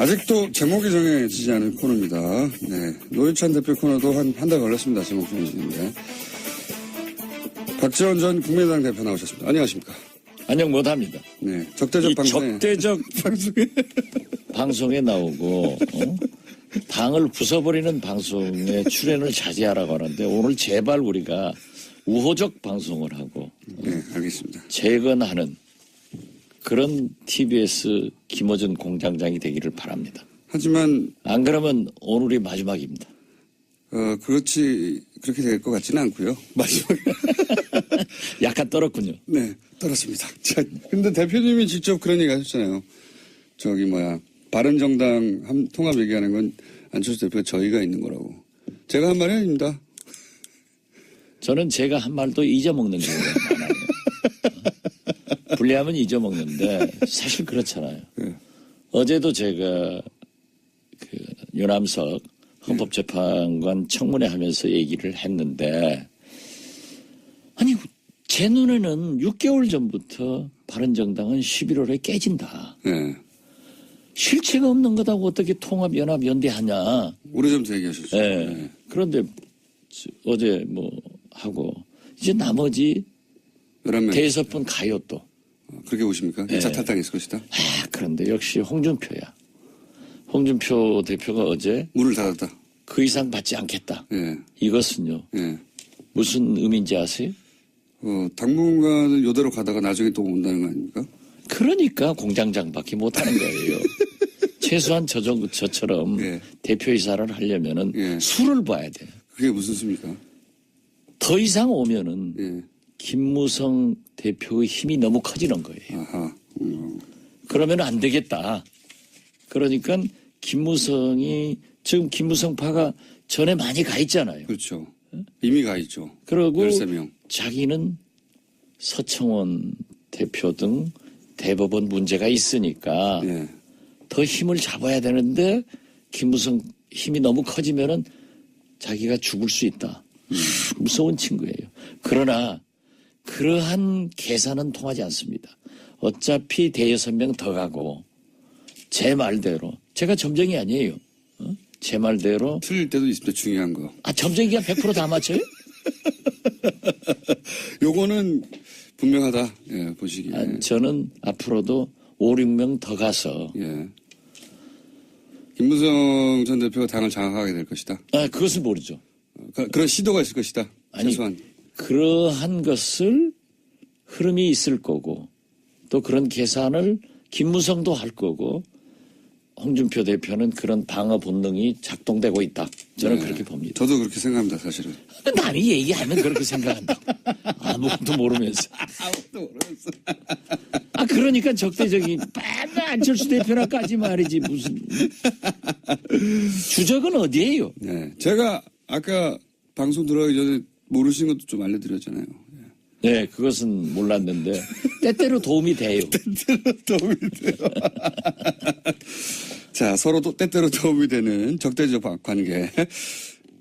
아직도 제목이 정해지지 않은 코너입니다. 네. 노회찬 대표 코너도 한 달 걸렸습니다. 제목 정해지는데. 박지원 전 국민의당 대표 나오셨습니다. 안녕하십니까. 안녕 못합니다. 네. 적대적 방송에. 적대적 방송에 나오고, 당을 부숴버리는 방송에 출연을 자제하라고 하는데 오늘 제발 우리가 우호적 방송을 하고. 네, 알겠습니다. 재건하는 그런 TBS 김어준 공장장이 되기를 바랍니다. 하지만 안 그러면 오늘이 마지막입니다. 그렇게 될 것 같지는 않고요. 마지막에. 약간 떨었군요. 네, 떨었습니다. 자, 근데 대표님이 직접 그런 얘기 하셨잖아요. 바른정당 통합 얘기하는 건 안철수 대표가 저희가 있는 거라고. 제가 한 말이 아닙니다. 저는 제가 한 말도 잊어먹는 경우가 많아요. 불리하면 잊어먹는데 사실 그렇잖아요. 네. 어제도 제가 유남석 헌법재판관 청문회 하면서 얘기를 했는데 아니 제 눈에는 6개월 전부터 바른정당은 11월에 깨진다. 네. 실체가 없는 거다고 어떻게 통합연합연대하냐. 오래전부터 얘기하셨죠. 네. 네. 그런데 어제 하고 이제 나머지 11명. 대여섯 분 가요 또. 그렇게 보십니까? 네. 2차 탈당했을 것이다. 그런데 역시 홍준표야. 홍준표 대표가 어제 문을 닫았다. 그 이상 받지 않겠다. 예. 이것은요. 예. 무슨 의미인지 아세요? 당분간은 이대로 가다가 나중에 또 온다는 거 아닙니까? 그러니까 공장장밖에 못하는 거예요. 최소한 저처럼 예. 대표이사를 하려면은 예. 수를 봐야 돼. 그게 무슨 수입니까? 더 이상 오면은 예. 김무성 대표의 힘이 너무 커지는 거예요. 아하. 그러면 안 되겠다. 그러니까 김무성이 지금 김무성파가 전에 많이 가 있잖아요. 그렇죠. 이미 가 있죠. 그리고 13명. 자기는 서청원 대표 등 대법원 문제가 있으니까 예. 더 힘을 잡아야 되는데 김무성 힘이 너무 커지면은 자기가 죽을 수 있다. 무서운 친구예요. 그러나 그러한 계산은 통하지 않습니다. 어차피 대여섯 명 더 가고 제 말대로 제가 점쟁이 아니에요. 제 말대로 틀릴 때도 있습니다. 중요한 거. 점쟁이가 100% 다 맞춰요? 요거는 분명하다. 예, 보시기에. 저는 앞으로도 5, 6명 더 가서 예. 김무성 전 대표가 당을 장악하게 될 것이다. 그것을 모르죠. 그런 시도가 있을 것이다. 최소한. 그러한 것을 흐름이 있을 거고 또 그런 계산을 김무성도 할 거고 홍준표 대표는 그런 방어 본능이 작동되고 있다. 저는 네. 그렇게 봅니다. 저도 그렇게 생각합니다. 사실은. 남이 얘기하면 그렇게 생각한다. 아무것도 모르면서. 아무것도 모르겠어. 그러니까 적대적인 안철수 대표나까지 말이지 무슨. 주적은 어디예요? 네. 제가 아까 방송 들어가기 전에 모르시는 것도 좀 알려드렸잖아요. 네, 그것은 몰랐는데 때때로 도움이 돼요. 때때로 도움이 돼요. 자, 서로 때때로 도움이 되는 적대적 관계.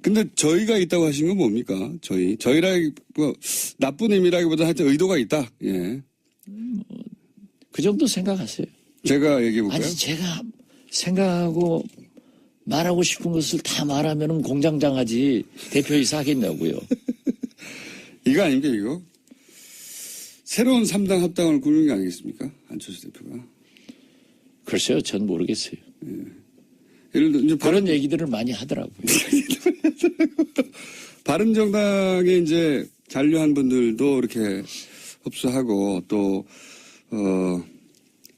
근데 저희가 있다고 하신 건 뭡니까? 저희라기 나쁜 의미라기보다 하여튼 의도가 있다. 예. 그 정도 생각하세요. 제가 얘기해 볼까요? 아니 제가 생각하고 말하고 싶은 것을 다 말하면은 공장장하지 대표이사 하겠냐고요. 이거 아닙니까 이거? 새로운 3당 합당을 꾸는 게 아니겠습니까? 안철수 대표가. 글쎄요. 전 모르겠어요. 예. 예를 들어 이제 그런 얘기들을 많이 하더라고요. 바른정당에 이제 잔류한 분들도 이렇게 흡수하고 또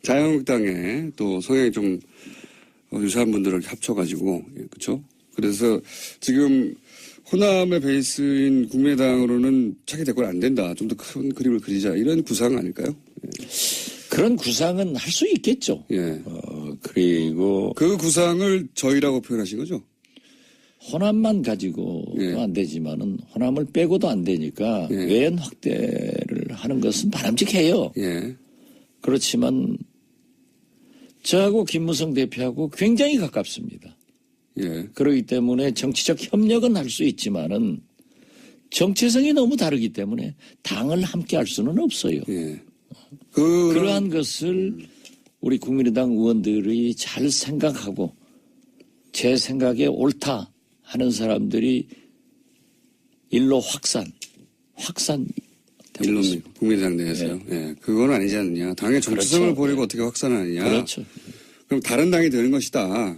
자유한국당에 또 성향이 좀 유사한 분들을 합쳐가지고 그렇죠. 그래서 지금 호남의 베이스인 국민의당으로는 차기 대권 안 된다. 좀 더 큰 그림을 그리자. 이런 구상 아닐까요? 예. 그런 구상은 할 수 있겠죠. 예. 그리고 그 구상을 저희라고 표현하신 거죠? 호남만 가지고도 예. 안 되지만은 호남을 빼고도 안 되니까 예. 외연 확대를 하는 것은 바람직해요. 예. 그렇지만 저하고 김무성 대표하고 굉장히 가깝습니다. 예. 그렇기 때문에 정치적 협력은 할 수 있지만은 정체성이 너무 다르기 때문에 당을 함께 할 수는 없어요. 예. 그러한 것을 우리 국민의당 의원들이 잘 생각하고 제 생각에 옳다 하는 사람들이 일로 확산. 일론 국민의당 내에서요. 예. 그건 아니지 않느냐. 당의 정체성을 그렇죠. 버리고 어떻게 확산하느냐. 그렇죠. 그럼 다른 당이 되는 것이다.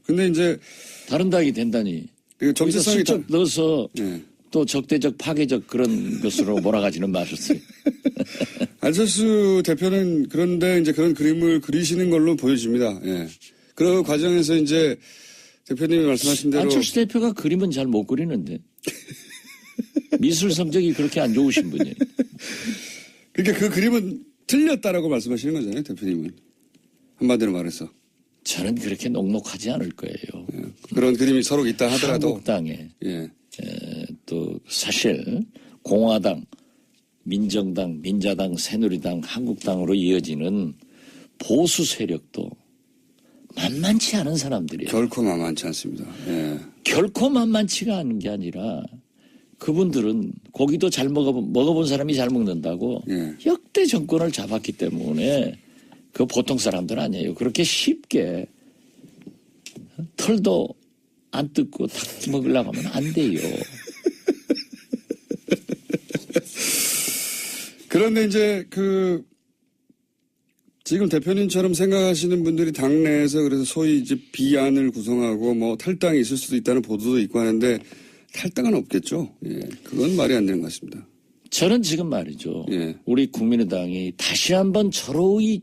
근데 이제 다른 당이 된다니. 그 정체성이 슬쩍 넣어서 예. 또 적대적 파괴적 그런 것으로 몰아가지는 마셨어요. 안철수 대표는 그런데 이제 그런 그림을 그리시는 걸로 보여집니다. 예. 그 과정에서 이제 대표님이 말씀하신 대로 안철수 대표가 그림은 잘 못 그리는데 미술 성적이 그렇게 안 좋으신 분이에요. 그러니까 그 그림은 틀렸다라고 말씀하시는 거잖아요, 대표님은. 한마디로 말해서. 저는 그렇게 녹록하지 않을 거예요. 예. 그런 그림이 서로 있다 하더라도. 한국당에 예. 또 사실 공화당, 민정당, 민자당, 새누리당, 한국당으로 이어지는 보수 세력도 만만치 않은 사람들이에요. 결코 만만치 않습니다. 예. 결코 만만치가 않은 게 아니라 그분들은 고기도 잘 먹어본 사람이 잘 먹는다고 예. 역대 정권을 잡았기 때문에 그 보통 사람들 아니에요. 그렇게 쉽게 털도 안 뜯고 닭 먹으려고 하면 안 돼요. 그런데 이제 지금 대표님처럼 생각하시는 분들이 당내에서 그래서 소위 이제 비안을 구성하고 뭐 탈당이 있을 수도 있다는 보도도 있고 하는데 탈당은 없겠죠. 예. 그건 말이 안 되는 것 같습니다. 저는 지금 말이죠. 예. 우리 국민의당이 다시 한번 절호의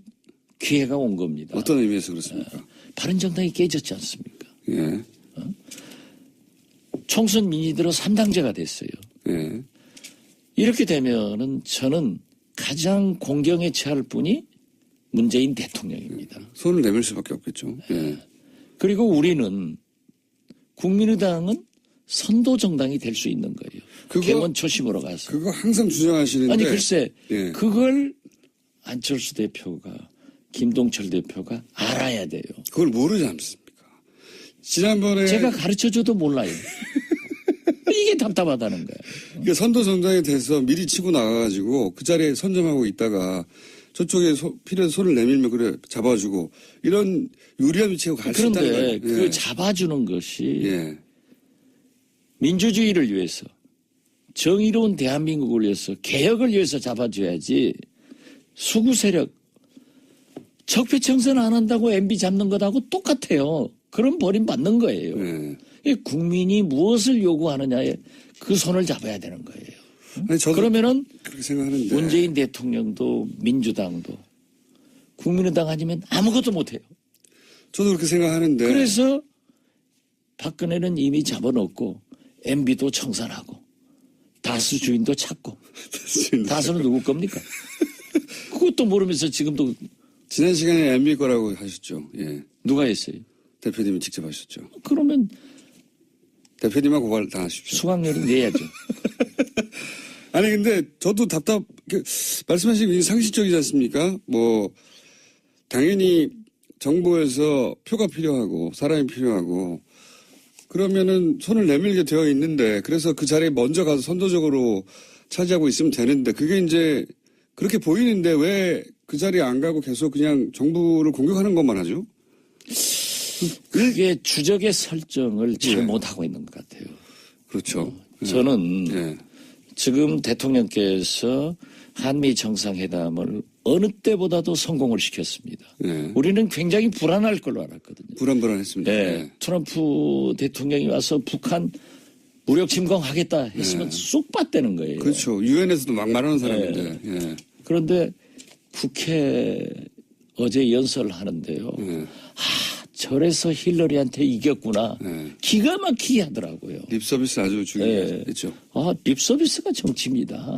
기회가 온 겁니다. 어떤 의미에서 그렇습니까? 바른정당이 깨졌지 않습니까? 예. 총선 민의대로 3당제가 됐어요. 예. 이렇게 되면은 저는 가장 공경에 처할 분이 문재인 대통령입니다. 손을 내밀 수밖에 없겠죠. 예. 그리고 우리는 국민의당은 선도 정당이 될 수 있는 거예요. 개원 초심으로 가서. 그거 항상 주장하시는데. 아니 글쎄 예. 그걸 안철수 대표가 김동철 대표가 알아야 돼요. 그걸 모르지 않습니까? 지난번에 제가 가르쳐줘도 몰라요. 이게 답답하다는 거예요. 그러니까 선도 정당에 대해서 미리 치고 나가가지고 그 자리에 선점하고 있다가 저쪽에 필요해서 손을 내밀면 그래 잡아주고 이런 유리한 위치에 갈 수 있다는 그런데 거예요. 그 예. 잡아주는 것이 예. 민주주의를 위해서 정의로운 대한민국을 위해서 개혁을 위해서 잡아줘야지 수구 세력 적폐청산 안 한다고 MB 잡는 것하고 똑같아요. 그럼 버림받는 거예요. 예. 이 국민이 무엇을 요구하느냐에 그 손을 잡아야 되는 거예요. 아니, 저도 그러면은 그렇게 생각하는데. 문재인 대통령도 민주당도 국민의당 아니면 아무것도 못해요. 저도 그렇게 생각하는데. 그래서 박근혜는 이미 잡아놓고 MB도 청산하고 다수 주인도 찾고 다수는 누구 겁니까? 그것도 모르면서 지금도 지난 시간에 MB 거라고 하셨죠. 예. 누가 했어요? 대표님이 직접 하셨죠. 그러면 대표님만 고발 당하십시오. 수강료를 내야죠. 아니 근데 저도 말씀하신 게 상식적이지 않습니까? 뭐 당연히 정부에서 표가 필요하고 사람이 필요하고 그러면은 손을 내밀게 되어 있는데 그래서 그 자리에 먼저 가서 선도적으로 차지하고 있으면 되는데 그게 이제 그렇게 보이는데 왜 그 자리에 안 가고 계속 그냥 정부를 공격하는 것만 하죠? 그게 주적의 설정을 잘 예. 못하고 있는 것 같아요. 그렇죠. 저는 예. 지금 대통령께서 한미 정상회담을 어느 때보다도 성공을 시켰습니다. 예. 우리는 굉장히 불안할 걸로 알았거든요. 불안불안했습니다. 네. 예. 트럼프 대통령이 와서 북한 무력 침공하겠다 했으면 쑥 빠뜨는 거예요. 그렇죠. 유엔에서도 막 말하는 사람인데. 예. 그런데 국회 어제 연설을 하는데요. 예. 저래서 힐러리한테 이겼구나. 예. 기가 막히게 하더라고요. 립서비스 아주 중요했죠. 립서비스가 정치입니다.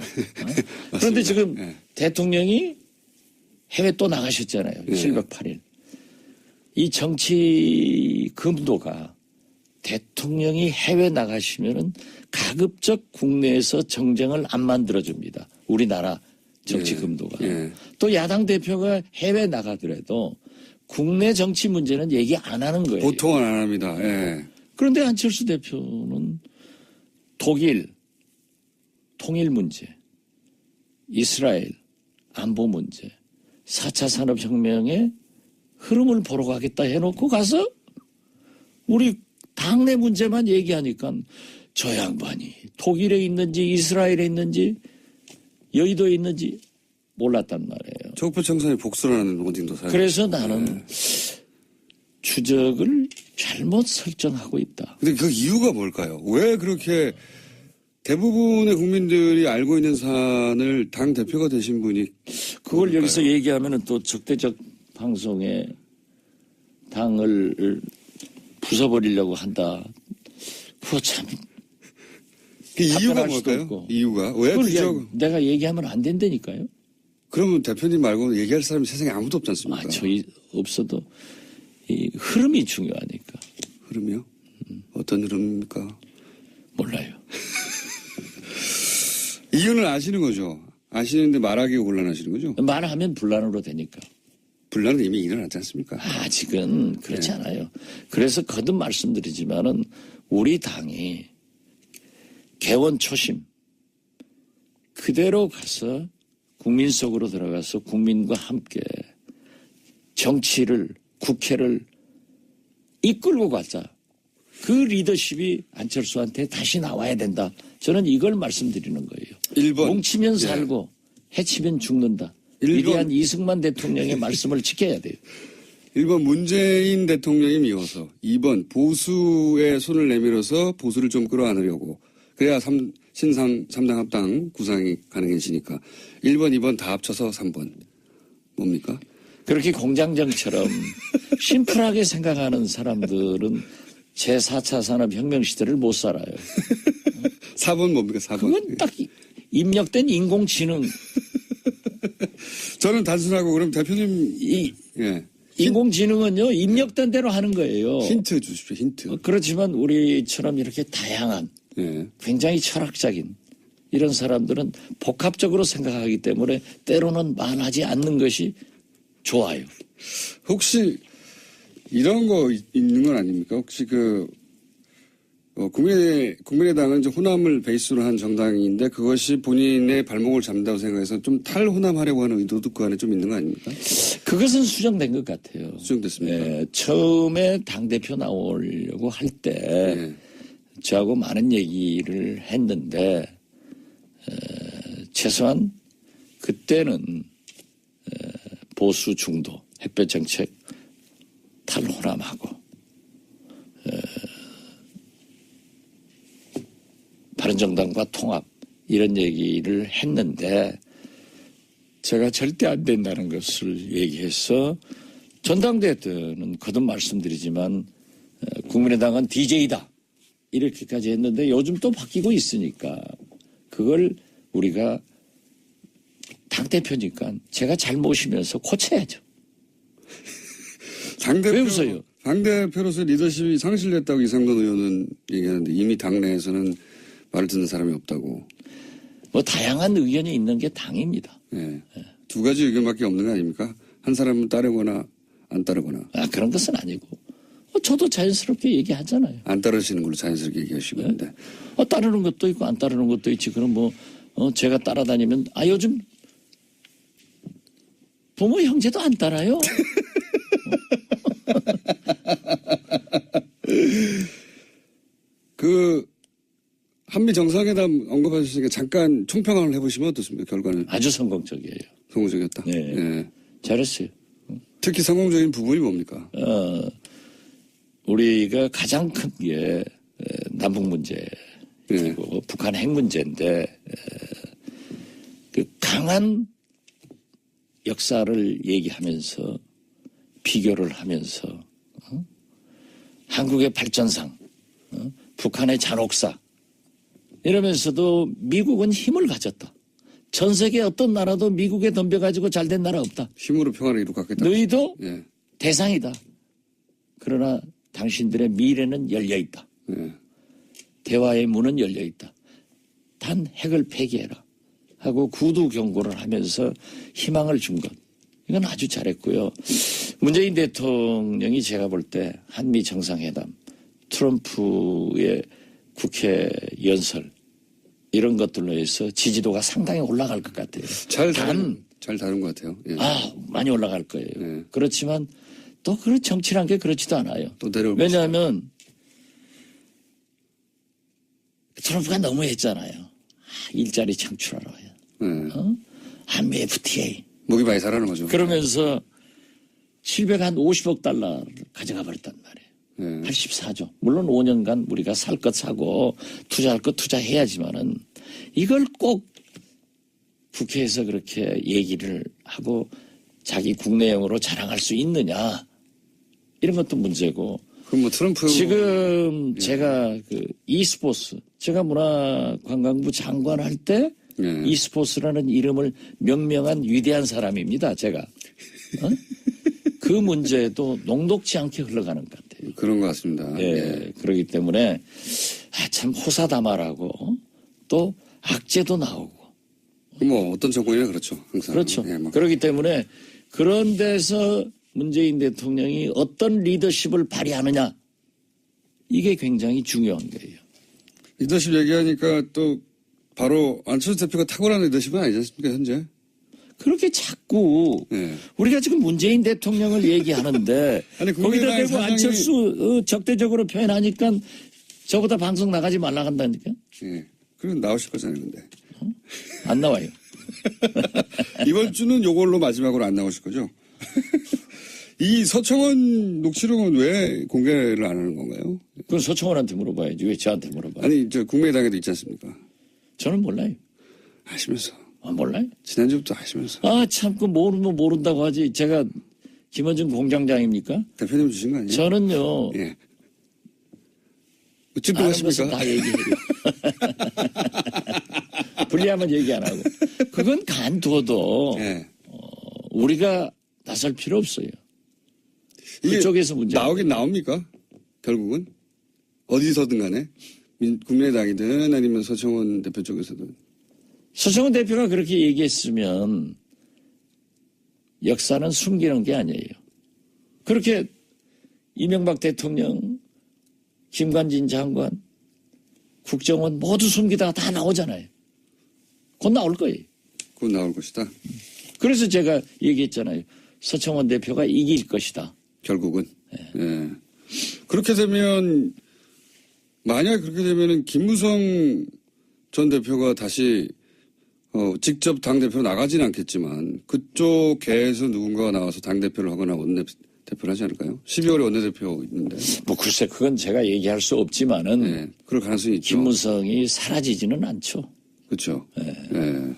그런데 지금 예. 대통령이 해외 또 나가셨잖아요. 예. 7박 8일. 이 정치 금도가 대통령이 해외 나가시면은 가급적 국내에서 정쟁을 안 만들어줍니다. 우리나라 정치 예. 금도가. 예. 또 야당 대표가 해외 나가더라도 국내 정치 문제는 얘기 안 하는 거예요. 보통은 안 합니다. 예. 그런데 안철수 대표는 독일 통일 문제, 이스라엘 안보 문제, 4차 산업혁명의 흐름을 보러 가겠다 해놓고 가서 우리 당내 문제만 얘기하니까 저 양반이 독일에 있는지 이스라엘에 있는지 여의도에 있는지 몰랐단 말이에요. 적폐 청산의 복수라는 원징도 사용. 그래서 나는 추적을 잘못 설정하고 있다. 근데 그 이유가 뭘까요? 왜 그렇게 대부분의 국민들이 알고 있는 사안을 당 대표가 되신 분이 그걸 뭘까요? 여기서 얘기하면은 또 적대적 방송에 당을 부숴버리려고 한다. 그거 참. 그 이유가 답변할 수도 뭘까요? 없고. 이유가 왜 그걸 부정? 내가 얘기하면 안 된다니까요. 그러면 대표님 말고 얘기할 사람이 세상에 아무도 없지 않습니까? 저희 없어도 이 흐름이 중요하니까. 흐름이요? 어떤 흐름입니까? 몰라요. 이유는 아시는 거죠? 아시는데 말하기가 곤란하시는 거죠? 말하면 분란으로 되니까. 분란은 이미 일어났지 않습니까? 아직은 그렇지 않아요. 그래서 거듭 말씀드리지만은 우리 당이 개원 초심 그대로 가서 국민 속으로 들어가서 국민과 함께 정치를 국회를 이끌고 가자. 그 리더십이 안철수한테 다시 나와야 된다. 저는 이걸 말씀드리는 거예요. 1번. 뭉치면 살고 해치면 죽는다. 1번. 위대한 이승만 대통령의 말씀을 지켜야 돼요. 1번 문재인 대통령이 미워서 2번 보수의 손을 내밀어서 보수를 좀 끌어안으려고 그래야 신삼 3당 합당 구상이 가능해지니까 1번 2번 다 합쳐서 3번 뭡니까? 그렇게 공장장처럼 심플하게 생각하는 사람들은 제4차 산업혁명 시대를 못 살아요. 4번 뭡니까? 4번. 그건 딱 입력된 인공지능. 저는 단순하고 그럼 대표님 예. 인공지능은요 입력된 대로 하는 거예요. 힌트 주십시오. 힌트. 그렇지만 우리처럼 이렇게 다양한 예. 굉장히 철학적인 이런 사람들은 복합적으로 생각하기 때문에 때로는 말하지 않는 것이 좋아요. 혹시 이런 거 있는 건 아닙니까? 혹시 국민의당은 이제 호남을 베이스로 한 정당인데 그것이 본인의 발목을 잡는다고 생각해서 좀 탈호남하려고 하는 의도도 그 안에 좀 있는 거 아닙니까? 그것은 수정된 것 같아요. 수정됐습니까? 네, 처음에 당대표 나오려고 할 때 네. 저하고 많은 얘기를 했는데 최소한 그때는 보수 중도 햇볕 정책 탈호남하고 바른정당과 통합 이런 얘기를 했는데 제가 절대 안 된다는 것을 얘기해서 전당대회 때는 거듭 말씀드리지만 국민의당은 DJ다 이렇게까지 했는데 요즘 또 바뀌고 있으니까 그걸 우리가 당대표니까 제가 잘 모시면서 고쳐야죠. 왜 웃어요? 당대표로서 리더십이 상실됐다고 이상돈 의원은 얘기하는데 이미 당내에서는 말을 듣는 사람이 없다고. 뭐 다양한 의견이 있는 게 당입니다. 네. 두 가지 의견밖에 없는 거 아닙니까? 한 사람은 따르거나 안 따르거나. 그런 것은 아니고 저도 자연스럽게 얘기하잖아요. 안 따르시는 걸로 자연스럽게 얘기하시고 있는데. 따르는 것도 있고 안 따르는 것도 있지. 그럼 제가 따라다니면 요즘 부모 형제도 안 따라요. 한미 정상회담 언급하셨으니까 잠깐 총평을 해보시면 어떻습니까? 결과는. 아주 성공적이에요. 성공적이었다. 네. 예. 잘했어요. 특히 성공적인 부분이 뭡니까? 우리가 가장 큰 게 남북 문제 그리고 북한 핵 문제인데 그 강한 역사를 얘기하면서 비교를 하면서 한국의 발전상 북한의 잔혹사 이러면서도 미국은 힘을 가졌다. 전 세계 어떤 나라도 미국에 덤벼가지고 잘된 나라 없다. 힘으로 평화를 이루겠다. 너희도 예. 대상이다. 그러나 당신들의 미래는 열려있다. 예. 대화의 문은 열려있다. 단 핵을 폐기해라. 하고 구두 경고를 하면서 희망을 준 것. 이건 아주 잘했고요. 문재인 대통령이 제가 볼 때 한미 정상회담, 트럼프의 국회 연설 이런 것들로 해서 지지도가 상당히 올라갈 것 같아요. 잘 다룬 것 같아요. 예. 많이 올라갈 거예요. 네. 그렇지만 또 그런 정치란 게 그렇지도 않아요. 또 내려올 왜냐하면 트럼프가 너무했잖아요. 일자리 창출하러 와요. 네. 한미 FTA. 목이 많이 자라는 거죠. 그러면서 750억 달러를 가져가 버렸단 말이에요. 네. 84조. 물론 5년간 우리가 살 것 사고 투자할 것 투자해야지만은 이걸 꼭 국회에서 그렇게 얘기를 하고 자기 국내용으로 자랑할 수 있느냐. 이런 것도 문제고. 그럼 뭐 트럼프 지금 제가 그 e스포츠, 제가 문화관광부 장관 할 때 네. e스포츠라는 이름을 명명한 위대한 사람입니다. 제가. 그 문제도 녹록지 않게 흘러가는 것 같아요. 그런 것 같습니다. 예, 그렇기 때문에 참 호사다마라고 또 악재도 나오고. 뭐 어떤 정권이나 그렇죠. 항상. 그렇죠. 예, 뭐. 그렇기 때문에 그런 데서 문재인 대통령이 어떤 리더십을 발휘하느냐 이게 굉장히 중요한 거예요. 리더십 얘기하니까 또 바로 안철수 대표가 탁월한 리더십은 아니지 않습니까 현재? 그렇게 자꾸 예. 우리가 지금 문재인 대통령을 얘기하는데 아니, 거기다 국민의당 대고 사장이- 안철수 적대적으로 표현하니까 저보다 방송 나가지 말라 한다니까. 예. 그럼 나오실 거잖아요, 근데. 안 나와요. 이번 주는 요걸로 마지막으로 안 나오실 거죠? 이 서청원 녹취록은 왜 공개를 안 하는 건가요? 그건 서청원한테 물어봐야지. 왜 저한테 물어봐요? 아니, 저 국민의당에도 있지 않습니까? 저는 몰라요. 아시면서. 몰라요? 지난주부터 아시면서. 참, 그 모르면 모른다고 하지. 제가 김원준 공장장입니까? 대표님 주신 거 아니에요? 저는요. 예. 어쨌든 아는 것은 하십니까? 다 얘기해요. 불리하면 얘기 안 하고. 그건 간두어도 예. 우리가 나설 필요 없어요. 이게 그쪽에서 문제. 나오긴 나옵니까? 결국은? 어디서든 간에? 국민의당이든 아니면 서청원 대표 쪽에서든. 서청원 대표가 그렇게 얘기했으면 역사는 숨기는 게 아니에요. 그렇게 이명박 대통령, 김관진 장관, 국정원 모두 숨기다가 다 나오잖아요. 곧 나올 거예요. 곧 나올 것이다. 그래서 제가 얘기했잖아요. 서청원 대표가 이길 것이다. 결국은. 예. 그렇게 되면, 만약 그렇게 되면은 김무성 전 대표가 다시, 직접 당대표로 나가지는 않겠지만, 그쪽 계에서 누군가가 나와서 당대표를 하거나 원내대표를 하지 않을까요? 12월에 원내대표 있는데. 뭐 글쎄 그건 제가 얘기할 수 없지만은 예. 그럴 가능성이 있죠. 김무성이 사라지지는 않죠. 그렇죠. 예.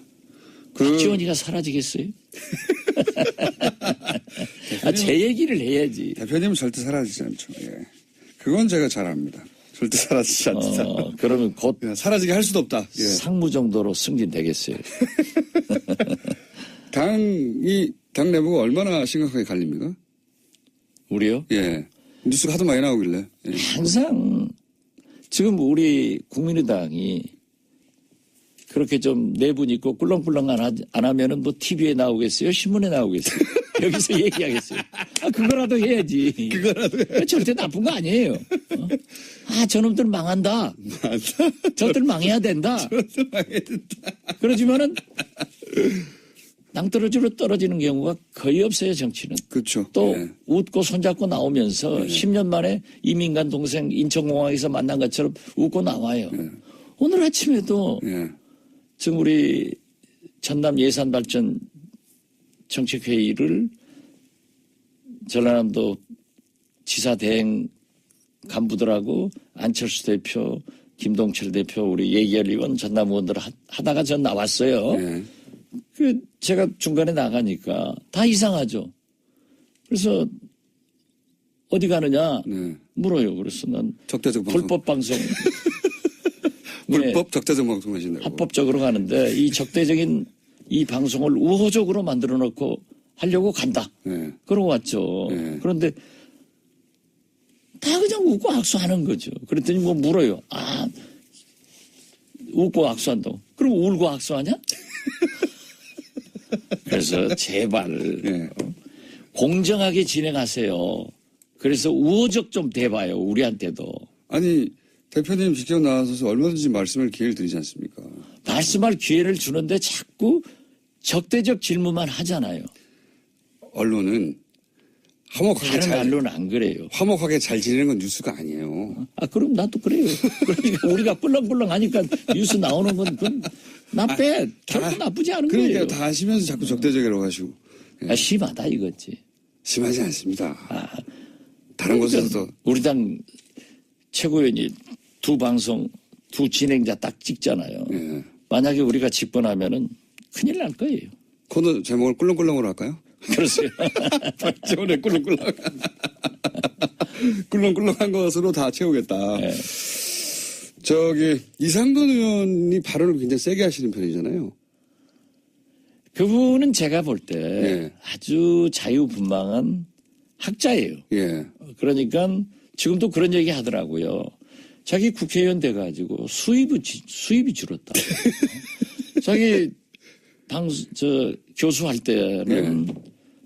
박지원이가 사라지겠어요? 제 얘기를 해야지. 대표님은 절대 사라지지 않죠. 예. 그건 제가 잘 압니다. 절대 사라지지 않는다. 그러면 곧 예, 사라지게 할 수도 없다. 예. 상무 정도로 승진되겠어요. 당 내부가 얼마나 심각하게 갈립니까? 우리요? 예. 뉴스가 하도 많이 나오길래. 예. 항상 지금 우리 국민의당이 그렇게 좀 내분 있고 꿀렁꿀렁 안 하면은 뭐 TV에 나오겠어요? 신문에 나오겠어요? 여기서 얘기하겠어요? 그거라도 해야지. 그거라도 절대 나쁜 거 아니에요. 저놈들 망한다. 저들 망해야 된다. 그러지만은 낭떠러지로 떨어지는 경우가 거의 없어요, 정치는. 그렇죠. 또 예. 웃고 손잡고 나오면서 10년 만에 이민간 동생 인천공항에서 만난 것처럼 웃고 나와요. 오늘 아침에도 예. 지금 우리 전남 예산발전 정책회의를 전라남도 지사 대행 간부들하고 안철수 대표, 김동철 대표, 우리 예결 의원, 전남 의원들 하다가 전 나왔어요. 예. 제가 중간에 나가니까 다 이상하죠. 그래서 어디 가느냐 네. 물어요. 그래서 난 적대적 방송. 불법 방송. 불법 적대적 방송 하신다고. 합법적으로 가는데 이 적대적인 이 방송을 우호적으로 만들어 놓고 하려고 간다. 네. 그러고 왔죠. 네. 그런데 다 그냥 웃고 악수하는 거죠. 그랬더니 뭐 물어요. 웃고 악수한다고. 그럼 울고 악수하냐? 그래서 제발 네. 공정하게 진행하세요. 그래서 우호적 좀 대봐요. 우리한테도. 아니 대표님 직접 나와서 얼마든지 말씀을 기회를 드리지 않습니까? 말씀할 기회를 주는데 자꾸 적대적 질문만 하잖아요. 언론은 화목하게 다른 언론은 안 그래요. 화목하게 잘 지내는 건 뉴스가 아니에요. 그럼 나도 그래요. 그러니까 우리가 꿀렁꿀렁 하니까 뉴스 나오는 건 그건 결코 나쁘지 않은 그러니까 거예요. 다 아시면서 자꾸 적대적이라고 하시고. 예. 심하다 이거지. 심하지 않습니다. 다른 그러니까 곳에서도. 우리 당 최고위원이 두 방송, 두 진행자 딱 찍잖아요. 예. 만약에 우리가 집권하면은 큰일 날 거예요. 코너 제목을 꿀렁꿀렁으로 할까요? 그러세요. 박지원의 꿀렁꿀렁. 꿀렁꿀렁한 것으로 다 채우겠다. 네. 이상돈 의원이 발언을 굉장히 세게 하시는 편이잖아요. 그분은 제가 볼 때 예. 아주 자유분방한 학자예요. 예. 그러니까 지금도 그런 얘기 하더라고요. 자기 국회의원 돼가지고 수입이 줄었다. 자기 교수할 때는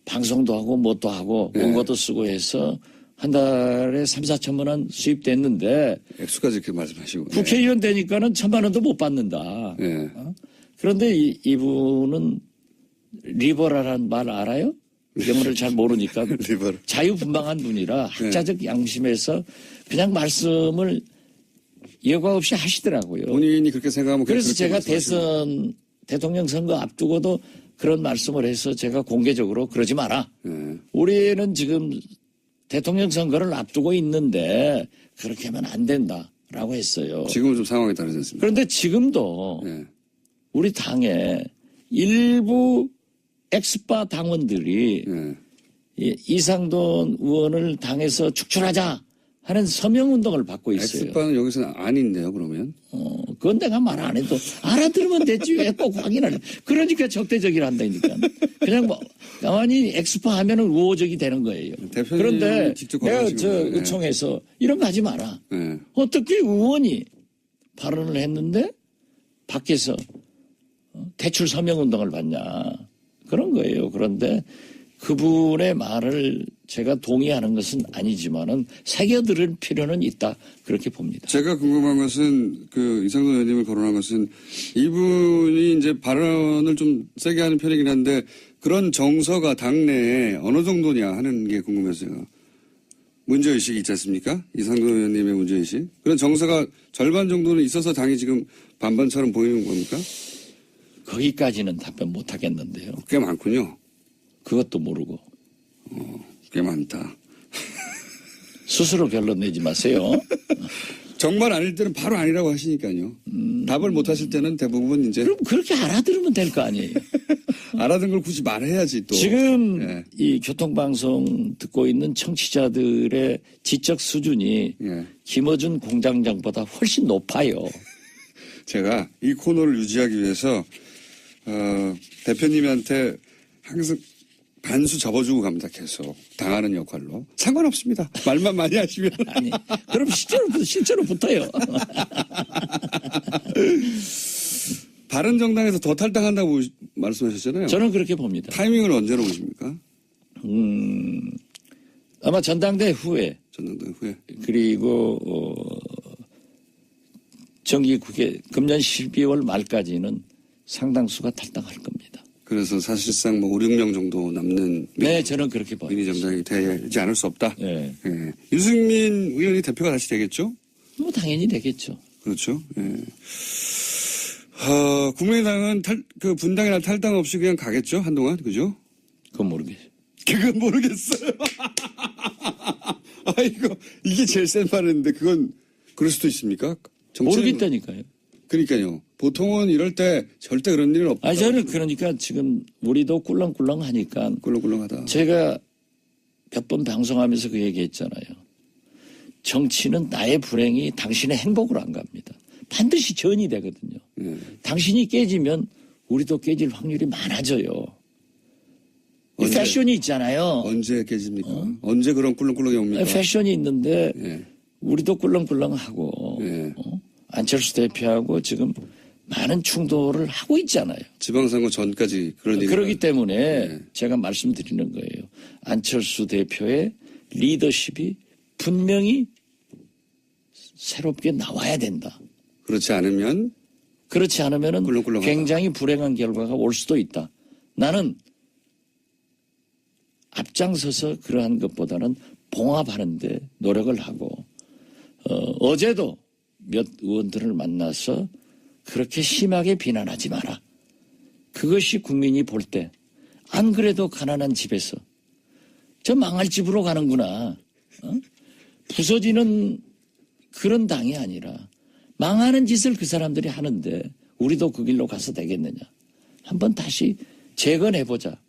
방송도 하고 뭣도 하고 원고도 쓰고 해서 한 달에 3, 4천만 원 수입됐는데 액수까지 이렇게 말씀하시고. 국회의원 되니까는 1,000만 원도 못 받는다. 예. 그런데 이분은 리버럴한 말 알아요? 영어를 잘 모르니까 리버럴. 자유분방한 분이라 학자적 양심에서 그냥 말씀을 예과 없이 하시더라고요. 본인이 그렇게 생각하면 그래서 그렇게 제가 말씀하시고. 대통령 선거 앞두고도 그런 말씀을 해서 제가 공개적으로 그러지 마라. 예. 우리는 지금 대통령 선거를 앞두고 있는데 그렇게 하면 안 된다라고 했어요. 지금은 좀 상황이 다르지 않습니까? 그런데 지금도 예. 우리 당에 일부 엑스파 당원들이 예. 이상돈 의원을 당에서 축출하자 하는 서명운동을 받고 있어요. 엑스파는 여기서는 아닌데요, 그러면? 그건 내가 말 안 해도 알아들으면 됐지 왜 꼭 확인을 해. 그러니까 적대적이라 한다니까. 그냥 가만히 엑스파 하면은 우호적이 되는 거예요. 대표님이 그런데 직접 내가 거론하신 거예요. 의총에서 이런 거 하지 마라. 예. 어떻게 의원이 발언을 했는데 밖에서 대출 서명운동을 받냐. 그런 거예요. 그런데 그분의 말을 제가 동의하는 것은 아니지만은 새겨들을 필요는 있다. 그렇게 봅니다. 제가 궁금한 것은 이상돈 의원님을 거론한 것은 이분이 이제 발언을 좀 세게 하는 편이긴 한데 그런 정서가 당내에 어느 정도냐 하는 게 궁금해서요. 문제의식이 있지 않습니까? 이상돈 의원님의 문제의식. 그런 정서가 절반 정도는 있어서 당이 지금 반반처럼 보이는 겁니까? 거기까지는 답변 못 하겠는데요. 꽤 많군요. 그것도 모르고. 꽤 많다. 스스로 결론 내지 마세요. 정말 아닐 때는 바로 아니라고 하시니까요. 답을 못 하실 때는 대부분 이제 그럼 그렇게 알아들으면 될 거 아니에요. 알아듣는 걸 굳이 말해야지 또. 지금 예. 이 교통방송 듣고 있는 청취자들의 지적 수준이 예. 김어준 공장장보다 훨씬 높아요. 제가 이 코너를 유지하기 위해서 대표님한테 항상 반수 접어주고 갑니다. 계속 당하는 역할로. 상관없습니다. 말만 많이 하시면. 아니, 그럼 실제로 붙어요. 바른정당에서 더 탈당한다고 말씀하셨잖아요. 저는 그렇게 봅니다. 타이밍을 언제로 보십니까? 아마 전당대 후에 전당대 후에. 그리고 정기국회 금년 12월 말까지는 상당수가 탈당할 겁니다. 그래서 사실상 5, 6명 정도 남는 네, 저는 그렇게 봐요. 미니 정당이 되지 않을 수 없다. 네. 예. 유승민 의원이 대표가 다시 되겠죠? 뭐 당연히 되겠죠. 그렇죠. 예. 국민의당은 분당이나 탈당 없이 그냥 가겠죠? 한동안. 그죠? 그건 모르겠어요. 그건 모르겠어요. 아이고, 이게 제일 센 말인데 그건 그럴 수도 있습니까? 모르겠다니까요. 그러니까요. 보통은 이럴 때 절대 그런 일은 없다. 저는 그러니까 지금 우리도 꿀렁꿀렁 하니까 꿀렁꿀렁하다. 제가 몇 번 방송하면서 그 얘기했잖아요. 정치는 나의 불행이 당신의 행복으로 안 갑니다. 반드시 전이 되거든요. 예. 당신이 깨지면 우리도 깨질 확률이 많아져요. 이 언제? 패션이 있잖아요. 언제 깨집니까? 언제 그런 꿀렁꿀렁이 옵니까? 패션이 있는데 예. 우리도 꿀렁꿀렁하고 예. 안철수 대표하고 지금 많은 충돌을 하고 있잖아요. 지방선거 전까지 그런 일이 그렇기 때문에 네. 제가 말씀드리는 거예요. 안철수 대표의 리더십이 분명히 새롭게 나와야 된다. 그렇지 않으면 그렇지 않으면 꿀렁꿀렁하다. 굉장히 불행한 결과가 올 수도 있다. 나는 앞장서서 그러한 것보다는 봉합하는데 노력을 하고 어제도 몇 의원들을 만나서 그렇게 심하게 비난하지 마라. 그것이 국민이 볼 때 안 그래도 가난한 집에서 저 망할 집으로 가는구나. 부서지는 그런 당이 아니라 망하는 짓을 그 사람들이 하는데 우리도 그 길로 가서 되겠느냐. 한번 다시 재건해보자.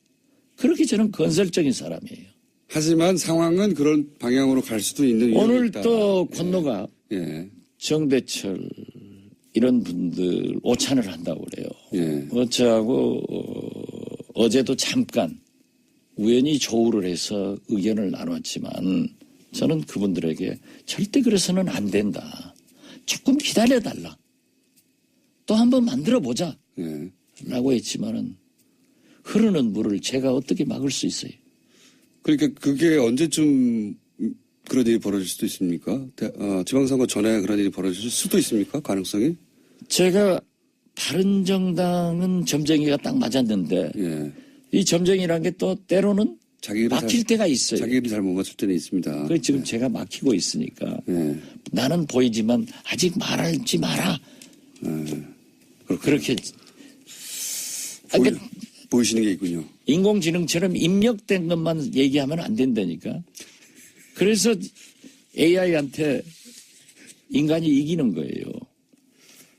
그렇게 저는 건설적인 사람이에요. 하지만 상황은 그런 방향으로 갈 수도 있는 위험이 오늘 있다. 또 권노가 예. 정대철 이런 분들 오찬을 한다고 그래요. 예. 어쩌고 어제도 잠깐 우연히 조우를 해서 의견을 나눴지만 저는 그분들에게 절대 그래서는 안 된다. 조금 기다려달라. 또 한번 만들어보자. 예. 라고 했지만은 흐르는 물을 제가 어떻게 막을 수 있어요? 그러니까 그게 언제쯤 그런 일이 벌어질 수도 있습니까? 지방선거 전에 그런 일이 벌어질 수도 있습니까? 가능성이? 제가 바른정당은 점쟁이가 딱 맞았는데 예. 이 점쟁이란 게 또 때로는 막힐 때가 있어요. 자기를 잘 못 맞출 때는 있습니다. 그 지금 제가 막히고 있으니까 예. 나는 보이지만 아직 말하지 마라. 그렇게 그러니까 보이시는 게 있군요. 인공지능처럼 입력된 것만 얘기하면 안 된다니까. 그래서 AI한테 인간이 이기는 거예요.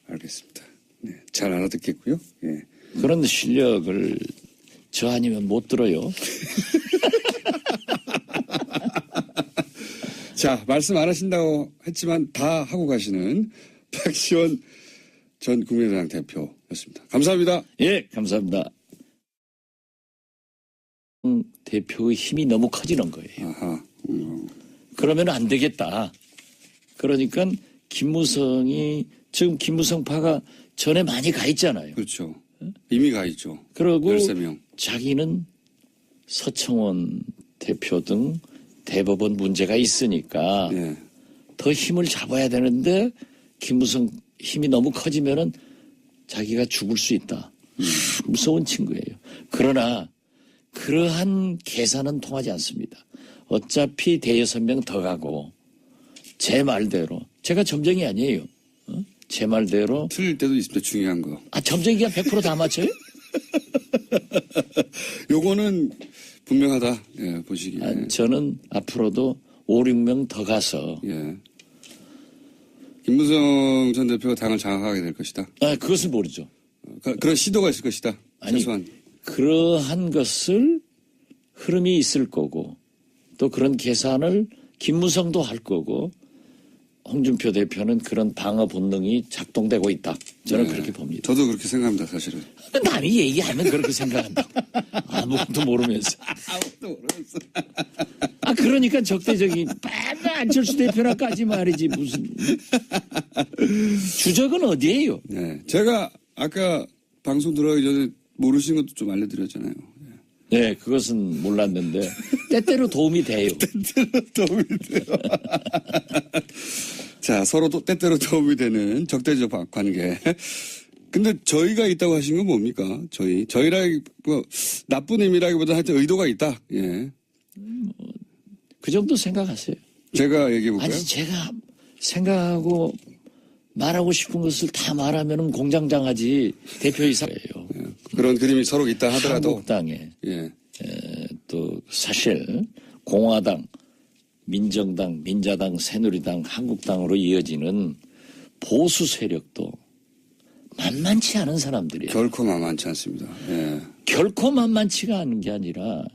알겠습니다. 네, 잘 알아듣겠고요. 예. 그런 실력을 저 아니면 못 들어요. 자, 말씀 안 하신다고 했지만 다 하고 가시는 박시원 전 국민의당 대표였습니다. 감사합니다. 예, 감사합니다. 대표의 힘이 너무 커지는 거예요. 아하. 그러면 안 되겠다. 그러니까 김무성이 지금 김무성파가 전에 많이 가 있잖아요. 그렇죠. 이미 가 있죠. 그리고 13명. 자기는 서청원 대표 등 대법원 문제가 있으니까 예. 더 힘을 잡아야 되는데 김무성 힘이 너무 커지면은 자기가 죽을 수 있다. 무서운 친구예요. 그러나 그러한 계산은 통하지 않습니다. 어차피 대여섯 명 더 가고 제 말대로 제가 점쟁이 아니에요. 제 말대로 틀릴 때도 있습니다. 중요한 거. 점쟁이가 100% 다 맞춰요? 요거는 분명하다. 예, 보시기에. 저는 앞으로도 5, 6명 더 가서 예. 김무성 전 대표가 당을 장악하게 될 것이다. 그것을 모르죠. 그런 시도가 있을 것이다. 아니, 최소한. 그러한 것을 흐름이 있을 거고 또 그런 계산을 김무성도 할 거고 홍준표 대표는 그런 방어 본능이 작동되고 있다. 저는 네. 그렇게 봅니다. 저도 그렇게 생각합니다. 사실은. 남이 얘기하면 그렇게 생각한다. 아무것도 모르면서. 아무것도 모르겠어. 그러니까 적대적인 안철수 대표나까지 말이지 무슨 주적은 어디예요? 네. 제가 아까 방송 들어가기 전에 모르시는 것도 좀 알려드렸잖아요. 네, 그것은 몰랐는데 때때로 도움이 돼요. 때때로 도움이 돼요. 자, 서로 또 때때로 도움이 되는 적대적 관계. 근데 저희가 있다고 하신 건 뭡니까? 저희라기 나쁜 의미라기보다 하여튼 의도가 있다. 예. 그 정도 생각하세요. 제가 얘기해 볼까요? 아니 제가 생각하고 말하고 싶은 것을 다 말하면은 공장장하지 대표이사예요. 예. 그런 그림이 서로 있다 하더라도 한국당에 예. 또 사실 공화당, 민정당, 민자당, 새누리당, 한국당으로 이어지는 보수 세력도 만만치 않은 사람들이에요. 결코 만만치 않습니다. 예. 결코 만만치가 않은 게 아니라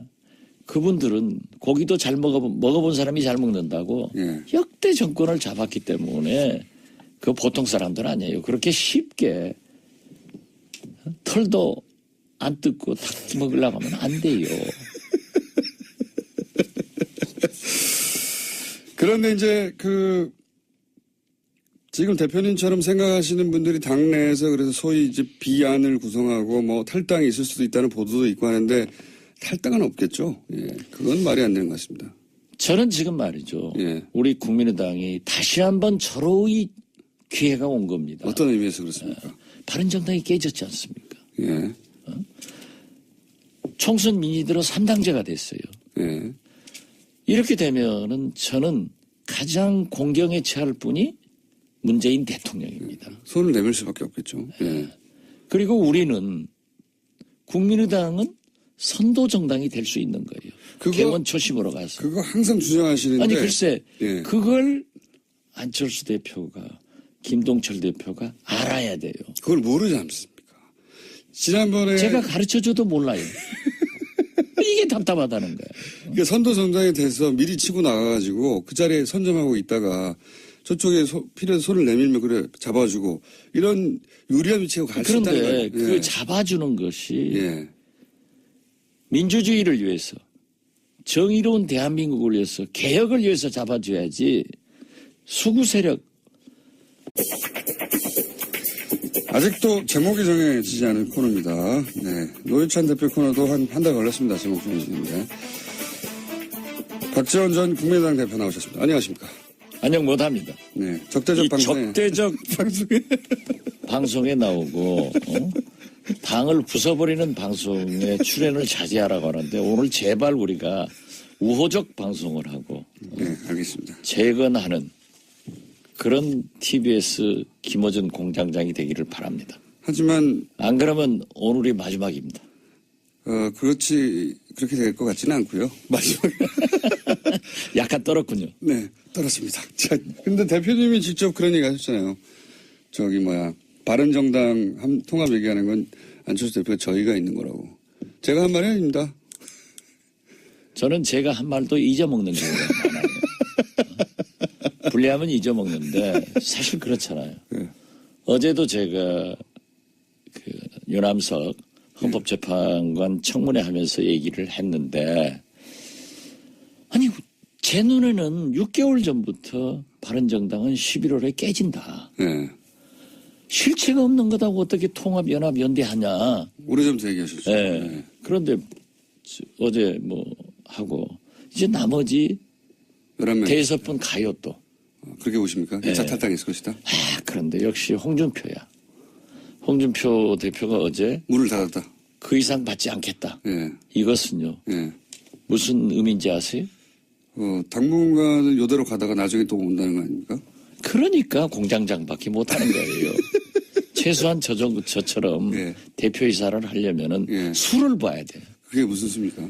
그분들은 고기도 잘 먹어본 사람이 잘 먹는다고 예. 역대 정권을 잡았기 때문에 그 보통 사람들 아니에요. 그렇게 쉽게 털도 안 뜯고 탁 먹으려고 하면 안 돼요. 그런데 이제 지금 대표님처럼 생각하시는 분들이 당내에서 그래서 소위 이제 비안을 구성하고 뭐 탈당이 있을 수도 있다는 보도도 있고 하는데 탈당은 없겠죠. 예. 그건 말이 안 되는 것 같습니다. 저는 지금 말이죠. 예. 우리 국민의당이 다시 한번 절호의 기회가 온 겁니다. 어떤 의미에서 그렇습니까? 바른정당이 깨졌지 않습니까? 예. 총선 민의 들어 3당제가 됐어요. 예. 이렇게 되면은 저는 가장 공경에 처할 분이 문재인 대통령입니다. 손을 내밀 수밖에 없겠죠. 예. 그리고 우리는 국민의당은 선도 정당이 될 수 있는 거예요. 개원 초심으로 가서. 그거 항상 주장하시는데. 아니 글쎄 예. 그걸 안철수 대표가 김동철 대표가 알아야 돼요. 그걸 모르지 않습니까? 지난번에 제가 가르쳐줘도 몰라요. 이게 답답하다는 거예요. 그 선도 정당에 대해서 미리 치고 나가가지고 그 자리에 선점하고 있다가 저쪽에 필요해서 손을 내밀면 그래 잡아주고 이런 유리한 위치에 갈 수 있다는 거예요. 그런데 그 잡아주는 것이 예. 민주주의를 위해서 정의로운 대한민국을 위해서 개혁을 위해서 잡아줘야지 수구 세력 아직도 제목이 정해지지 않은 코너입니다. 네. 노회찬 대표 코너도 한 달 걸렸습니다. 제목 정해지는데. 박지원 전 국민의당 대표 나오셨습니다. 안녕하십니까. 안녕 못합니다. 네. 적대적 방송에. 적대적 방송에 나오고 당을 부숴버리는 방송에 출연을 자제하라고 하는데 오늘 제발 우리가 우호적 방송을 하고 네, 알겠습니다. 재건하는 그런 TBS 김어준 공장장이 되기를 바랍니다. 하지만 안 그러면 오늘이 마지막입니다. 그렇게 될 것 같지는 않고요. 마지막에. 약간 떨었군요. 네, 떨었습니다. 자, 근데 대표님이 직접 그런 얘기 하셨잖아요. 바른정당 통합 얘기하는 건 안철수 대표가 저희가 있는 거라고. 제가 한 말이 아닙니다. 저는 제가 한 말도 잊어먹는 경우가 많아요. 불리하면 잊어먹는데 사실 그렇잖아요. 네. 어제도 제가 그 유남석 헌법재판관 청문회 하면서 얘기를 했는데 아니 제 눈에는 6개월 전부터 바른정당은 11월에 깨진다. 네. 실체가 없는 거다고 어떻게 통합연합연대하냐. 오래전부터 얘기하셨죠. 네. 네. 그런데 어제 하고 이제 나머지 11명. 대여섯 분 가요 또. 그렇게 보십니까? 1차 탈당했을 것이다. 그런데 역시 홍준표야. 홍준표 대표가 어제 문을 닫았다. 그 이상 받지 않겠다. 예. 이것은요. 예. 무슨 의미인지 아세요? 당분간은 요대로 가다가 나중에 또 온다는 거 아닙니까? 그러니까 공장장밖에 못하는 거예요. 최소한 저처럼 예. 대표이사를 하려면은 예. 수를 봐야 돼요. 그게 무슨 수입니까?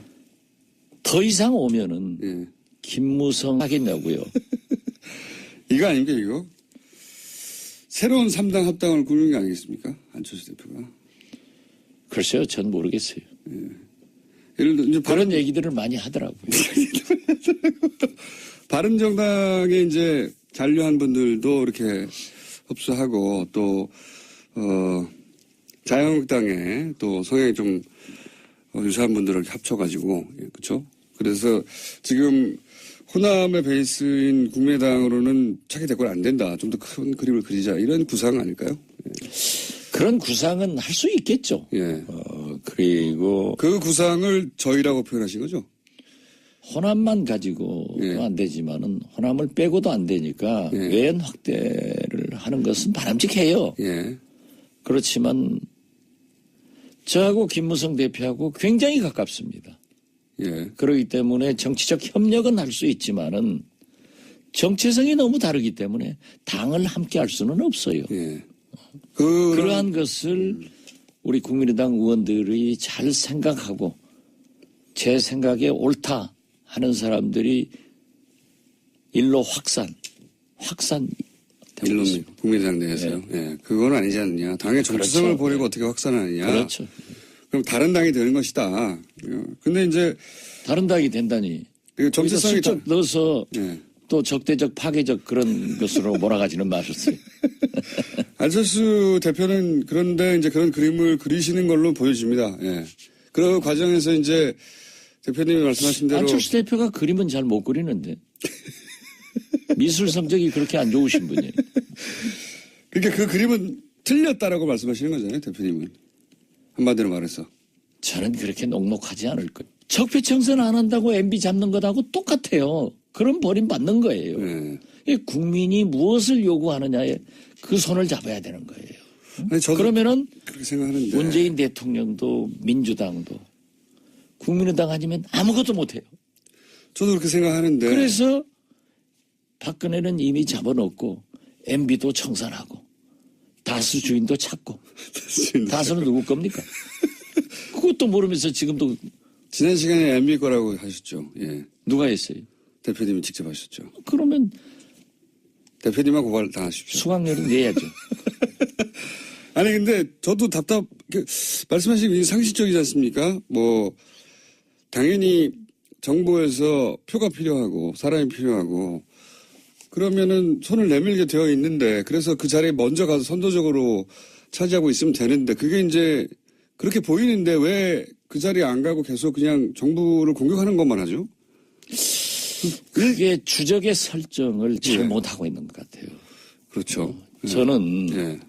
더 이상 오면은 예. 김무성 하겠냐고요. 이거 아닙니까, 이거? 새로운 3당 합당을 꾸는 게 아니겠습니까? 안철수 대표가. 글쎄요, 전 모르겠어요. 예를 들어, 이제 그런 얘기들을 많이 하더라고요. 바른정당에 이제 잔류한 분들도 이렇게 흡수하고 또, 자유한국당에 또 성향이 좀 유사한 분들을 합쳐가지고, 예, 그쵸? 그래서 지금 호남의 베이스인 국민의당으로는 차기 대권 안 된다. 좀 더 큰 그림을 그리자. 이런 구상 아닐까요? 예. 그런 구상은 할 수 있겠죠. 예. 그리고 그 구상을 저희라고 표현하신 거죠? 호남만 가지고도 예. 안 되지만은 호남을 빼고도 안 되니까 예. 외연 확대를 하는 것은 바람직해요. 예. 그렇지만 저하고 김무성 대표하고 굉장히 가깝습니다. 예. 그렇기 때문에 정치적 협력은 할 수 있지만은 정체성이 너무 다르기 때문에 당을 함께 할 수는 없어요. 예. 그러한 것을 우리 국민의당 의원들이 잘 생각하고 제 생각에 옳다 하는 사람들이 일로 확산 일론 국민의당 내에서요. 예. 그건 아니지 않느냐. 당의 정체성을 그렇죠. 버리고 어떻게 확산하느냐. 그렇죠. 그럼 다른 당이 되는 것이다. 근데 이제 다른 당이 된다니. 그 정체성이 슬쩍 넣어서 예. 또 적대적 파괴적 그런 것으로 몰아가지는 마셨어요. 안철수 대표는 그런데 이제 그런 그림을 그리시는 걸로 보여집니다. 예. 그 과정에서 이제 대표님이 말씀하신 대로 안철수 대표가 그림은 잘 못 그리는데 미술 성적이 그렇게 안 좋으신 분이에요. 그러니까 그 그림은 틀렸다라고 말씀하시는 거잖아요, 대표님은. 한마디로 말해서. 저는 그렇게 녹록하지 않을 거예요. 적폐청산 안 한다고 MB 잡는 것하고 똑같아요. 그럼 버림받는 거예요. 예. 이 국민이 무엇을 요구하느냐에 그 손을 잡아야 되는 거예요. 아니, 저도 그러면은 그렇게 생각하는데. 문재인 대통령도 민주당도 국민의당 아니면 아무것도 못해요. 저도 그렇게 생각하는데. 그래서 박근혜는 이미 잡아놓고 MB도 청산하고 다수 주인도 찾고 다수는 누구 겁니까? 그것도 모르면서 지금도 지난 시간에 MB 거라고 하셨죠. 예. 누가 했어요? 대표님이 직접 하셨죠. 그러면 대표님만 고발 당하십시오. 수강료는 내야죠. 아니 근데 저도 말씀하신 게 상식적이지 않습니까? 뭐 당연히 정부에서 표가 필요하고 사람이 필요하고 그러면은 손을 내밀게 되어 있는데 그래서 그 자리에 먼저 가서 선도적으로 차지하고 있으면 되는데 그게 이제 그렇게 보이는데 왜 그 자리에 안 가고 계속 그냥 정부를 공격하는 것만 하죠? 그게 주적의 설정을 예. 잘못하고 있는 것 같아요. 그렇죠. 저는 예.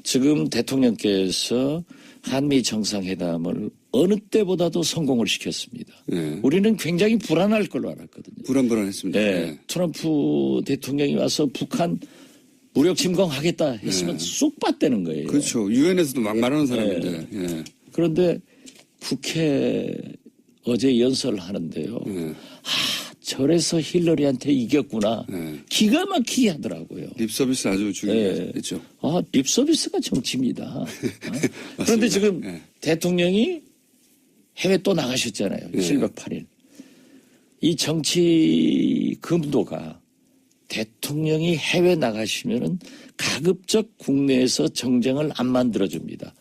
지금 대통령께서 한미 정상회담을 어느 때보다도 성공을 시켰습니다. 예. 우리는 굉장히 불안할 걸로 알았거든요. 불안불안했습니다. 네. 예. 트럼프 대통령이 와서 북한 무력 침공하겠다 했으면 쏙 빠뜨는 거예요. 그렇죠. 유엔에서도 막 말하는 사람인데. 예. 그런데 국회 어제 연설을 하는데요. 예. 저래서 힐러리한테 이겼구나. 예. 기가 막히게 하더라고요. 립 서비스 아주 중요했죠. 립 서비스가 정치입니다. 그런데 지금 예. 대통령이 해외 또 나가셨잖아요. 예. 7박 8일. 이 정치 금도가 대통령이 해외 나가시면은 가급적 국내에서 정쟁을 안 만들어줍니다.